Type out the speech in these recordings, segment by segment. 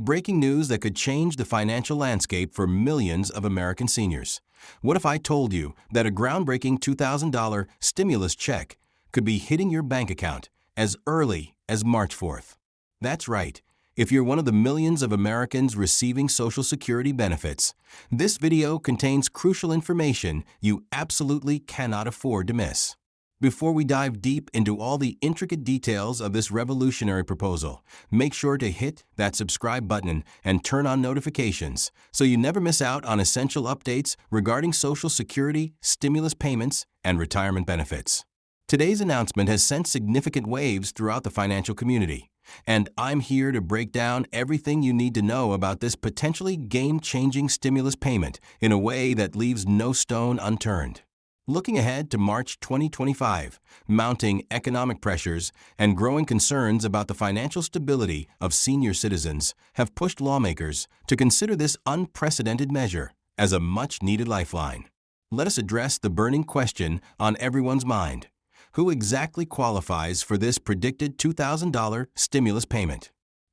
Breaking news that could change the financial landscape for millions of American seniors. What if I told you that a groundbreaking $2,000 stimulus check could be hitting your bank account as early as March 4th? That's right. If you're one of the millions of Americans receiving Social Security benefits, this video contains crucial information you absolutely cannot afford to miss. Before we dive deep into all the intricate details of this revolutionary proposal, make sure to hit that subscribe button and turn on notifications so you never miss out on essential updates regarding Social Security, stimulus payments, and retirement benefits. Today's announcement has sent significant waves throughout the financial community, and I'm here to break down everything you need to know about this potentially game-changing stimulus payment in a way that leaves no stone unturned. Looking ahead to March 2025, mounting economic pressures and growing concerns about the financial stability of senior citizens have pushed lawmakers to consider this unprecedented measure as a much-needed lifeline. Let us address the burning question on everyone's mind. Who exactly qualifies for this predicted $2,000 stimulus payment?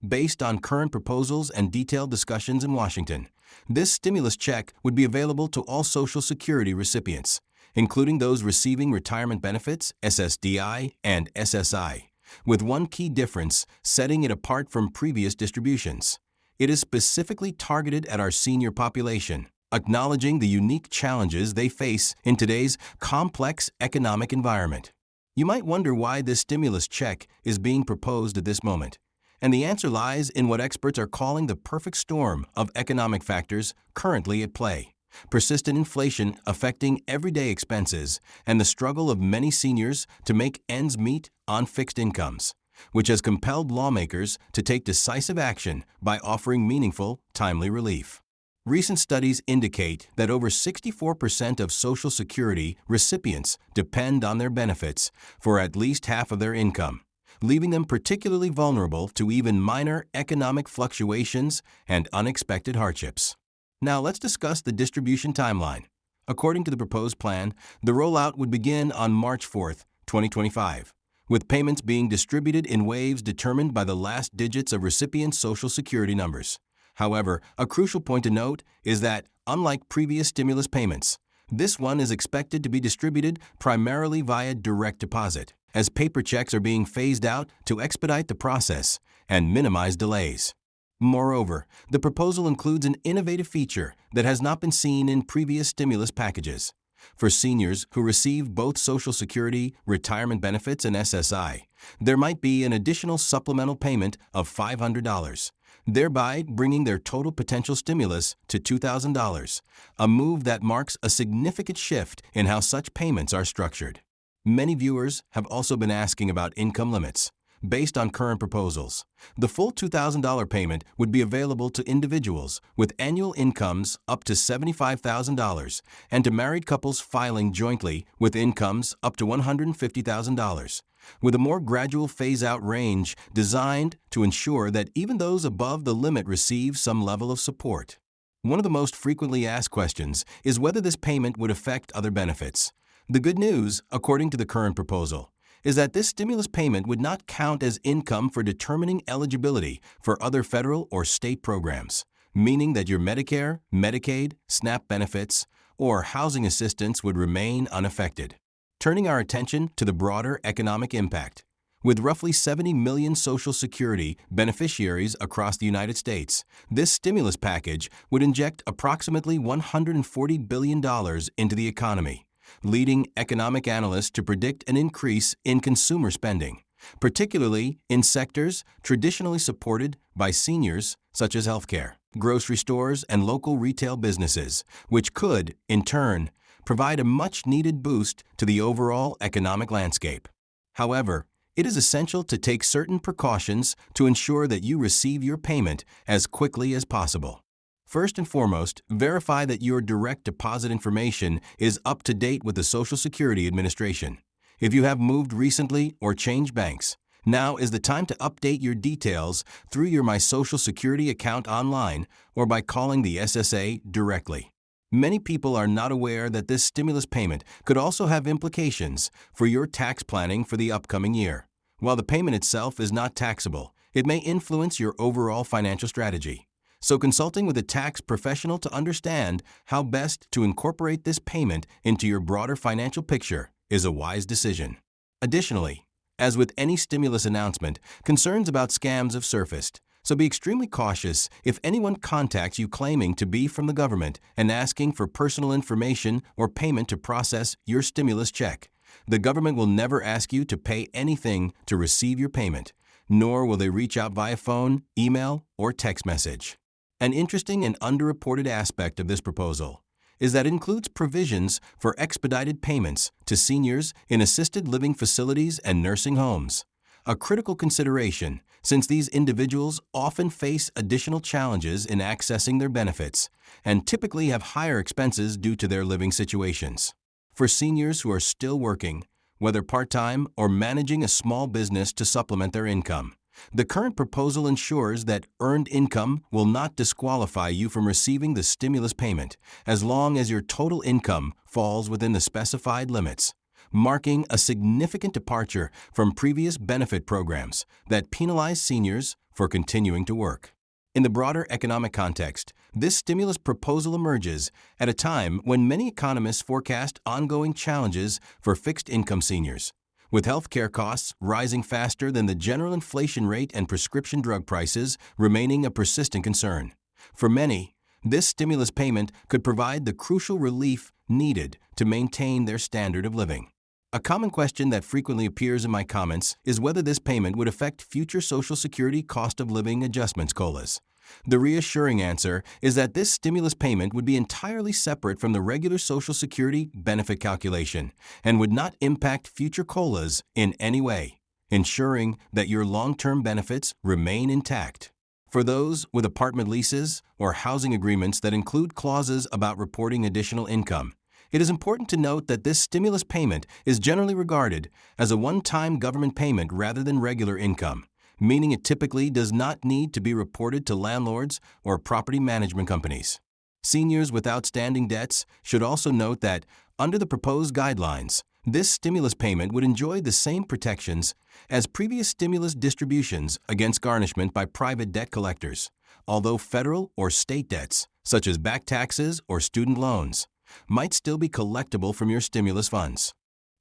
Based on current proposals and detailed discussions in Washington, this stimulus check would be available to all Social Security recipients, including those receiving retirement benefits, SSDI, and SSI, with one key difference setting it apart from previous distributions. It is specifically targeted at our senior population, acknowledging the unique challenges they face in today's complex economic environment. You might wonder why this stimulus check is being proposed at this moment, and the answer lies in what experts are calling the perfect storm of economic factors currently at play. Persistent inflation affecting everyday expenses, and the struggle of many seniors to make ends meet on fixed incomes, which has compelled lawmakers to take decisive action by offering meaningful, timely relief. Recent studies indicate that over 64% of Social Security recipients depend on their benefits for at least half of their income, leaving them particularly vulnerable to even minor economic fluctuations and unexpected hardships. Now let's discuss the distribution timeline. According to the proposed plan, the rollout would begin on March 4th, 2025, with payments being distributed in waves determined by the last digits of recipients' Social Security numbers. However, a crucial point to note is that, unlike previous stimulus payments, this one is expected to be distributed primarily via direct deposit, as paper checks are being phased out to expedite the process and minimize delays. Moreover, the proposal includes an innovative feature that has not been seen in previous stimulus packages. For seniors who receive both Social Security, retirement benefits, and SSI, there might be an additional supplemental payment of $500, thereby bringing their total potential stimulus to $2,000, a move that marks a significant shift in how such payments are structured. Many viewers have also been asking about income limits. Based on current proposals, the full $2,000 payment would be available to individuals with annual incomes up to $75,000 and to married couples filing jointly with incomes up to $150,000, with a more gradual phase-out range designed to ensure that even those above the limit receive some level of support. One of the most frequently asked questions is whether this payment would affect other benefits. The good news, according to the current proposal, is that this stimulus payment would not count as income for determining eligibility for other federal or state programs, meaning that your Medicare, Medicaid, SNAP benefits, or housing assistance would remain unaffected. Turning our attention to the broader economic impact. With roughly 70 million Social Security beneficiaries across the United States, this stimulus package would inject approximately $140 billion into the economy, leading economic analysts to predict an increase in consumer spending, particularly in sectors traditionally supported by seniors such as healthcare, grocery stores, and local retail businesses, which could, in turn, provide a much-needed boost to the overall economic landscape. However, it is essential to take certain precautions to ensure that you receive your payment as quickly as possible. First and foremost, verify that your direct deposit information is up to date with the Social Security Administration. If you have moved recently or changed banks, now is the time to update your details through your My Social Security account online or by calling the SSA directly. Many people are not aware that this stimulus payment could also have implications for your tax planning for the upcoming year. While the payment itself is not taxable, It may influence your overall financial strategy. So consulting with a tax professional to understand how best to incorporate this payment into your broader financial picture is a wise decision. Additionally, as with any stimulus announcement, concerns about scams have surfaced. So be extremely cautious if anyone contacts you claiming to be from the government and asking for personal information or payment to process your stimulus check. The government will never ask you to pay anything to receive your payment, nor will they reach out via phone, email, or text message. An interesting and underreported aspect of this proposal is that it includes provisions for expedited payments to seniors in assisted living facilities and nursing homes. A critical consideration, since these individuals often face additional challenges in accessing their benefits and typically have higher expenses due to their living situations. For seniors who are still working, whether part-time or managing a small business to supplement their income, the current proposal ensures that earned income will not disqualify you from receiving the stimulus payment as long as your total income falls within the specified limits, marking a significant departure from previous benefit programs that penalize seniors for continuing to work. In the broader economic context, this stimulus proposal emerges at a time when many economists forecast ongoing challenges for fixed-income seniors, with healthcare costs rising faster than the general inflation rate and prescription drug prices remaining a persistent concern. For many, this stimulus payment could provide the crucial relief needed to maintain their standard of living. A common question that frequently appears in my comments is whether this payment would affect future Social Security cost of living adjustments COLAs. The reassuring answer is that this stimulus payment would be entirely separate from the regular Social Security benefit calculation and would not impact future COLAs in any way, ensuring that your long-term benefits remain intact. For those with apartment leases or housing agreements that include clauses about reporting additional income, it is important to note that this stimulus payment is generally regarded as a one-time government payment rather than regular income, meaning it typically does not need to be reported to landlords or property management companies. Seniors with outstanding debts should also note that, under the proposed guidelines, this stimulus payment would enjoy the same protections as previous stimulus distributions against garnishment by private debt collectors, although federal or state debts, such as back taxes or student loans, might still be collectible from your stimulus funds.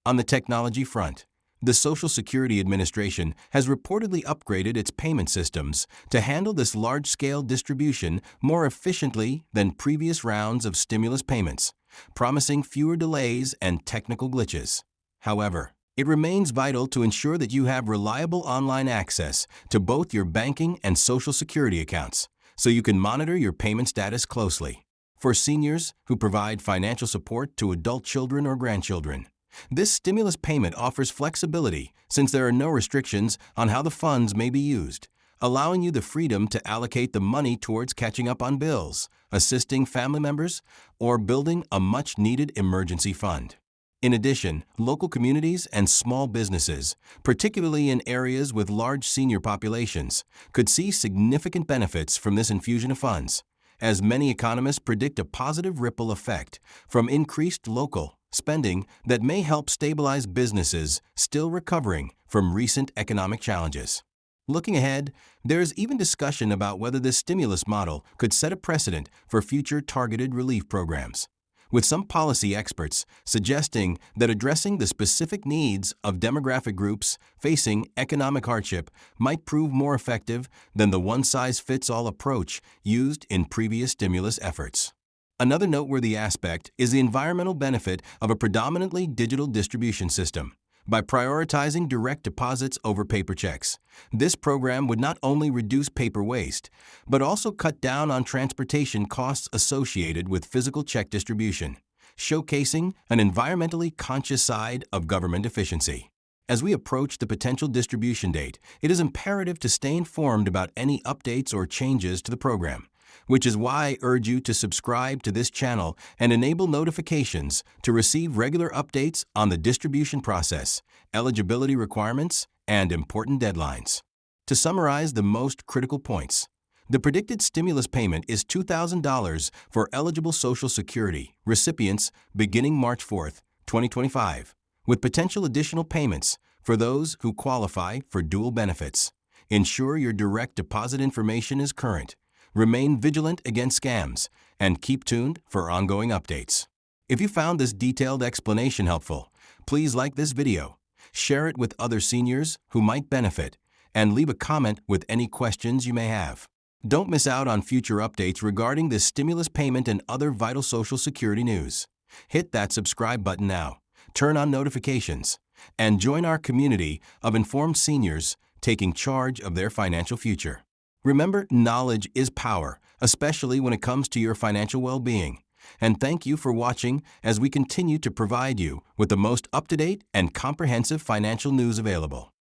On the technology front, the Social Security Administration has reportedly upgraded its payment systems to handle this large-scale distribution more efficiently than previous rounds of stimulus payments, promising fewer delays and technical glitches. However, it remains vital to ensure that you have reliable online access to both your banking and Social Security accounts, so you can monitor your payment status closely. For seniors who provide financial support to adult children or grandchildren, this stimulus payment offers flexibility since there are no restrictions on how the funds may be used, allowing you the freedom to allocate the money towards catching up on bills, assisting family members, or building a much-needed emergency fund. In addition, local communities and small businesses, particularly in areas with large senior populations, could see significant benefits from this infusion of funds, as many economists predict a positive ripple effect from increased local spending that may help stabilize businesses still recovering from recent economic challenges. Looking ahead, there is even discussion about whether this stimulus model could set a precedent for future targeted relief programs, with some policy experts suggesting that addressing the specific needs of demographic groups facing economic hardship might prove more effective than the one-size-fits-all approach used in previous stimulus efforts. Another noteworthy aspect is the environmental benefit of a predominantly digital distribution system. By prioritizing direct deposits over paper checks, this program would not only reduce paper waste, but also cut down on transportation costs associated with physical check distribution, showcasing an environmentally conscious side of government efficiency. As we approach the potential distribution date, it is imperative to stay informed about any updates or changes to the program, which is why I urge you to subscribe to this channel and enable notifications to receive regular updates on the distribution process, eligibility requirements, and important deadlines. To summarize the most critical points, the predicted stimulus payment is $2,000 for eligible Social Security recipients beginning March 4, 2025, with potential additional payments for those who qualify for dual benefits. Ensure your direct deposit information is current. Remain vigilant against scams, and keep tuned for ongoing updates. If you found this detailed explanation helpful, please like this video, share it with other seniors who might benefit, and leave a comment with any questions you may have. Don't miss out on future updates regarding this stimulus payment and other vital Social Security news. Hit that subscribe button now, turn on notifications, and join our community of informed seniors taking charge of their financial future. Remember, knowledge is power, especially when it comes to your financial well-being. And thank you for watching as we continue to provide you with the most up-to-date and comprehensive financial news available.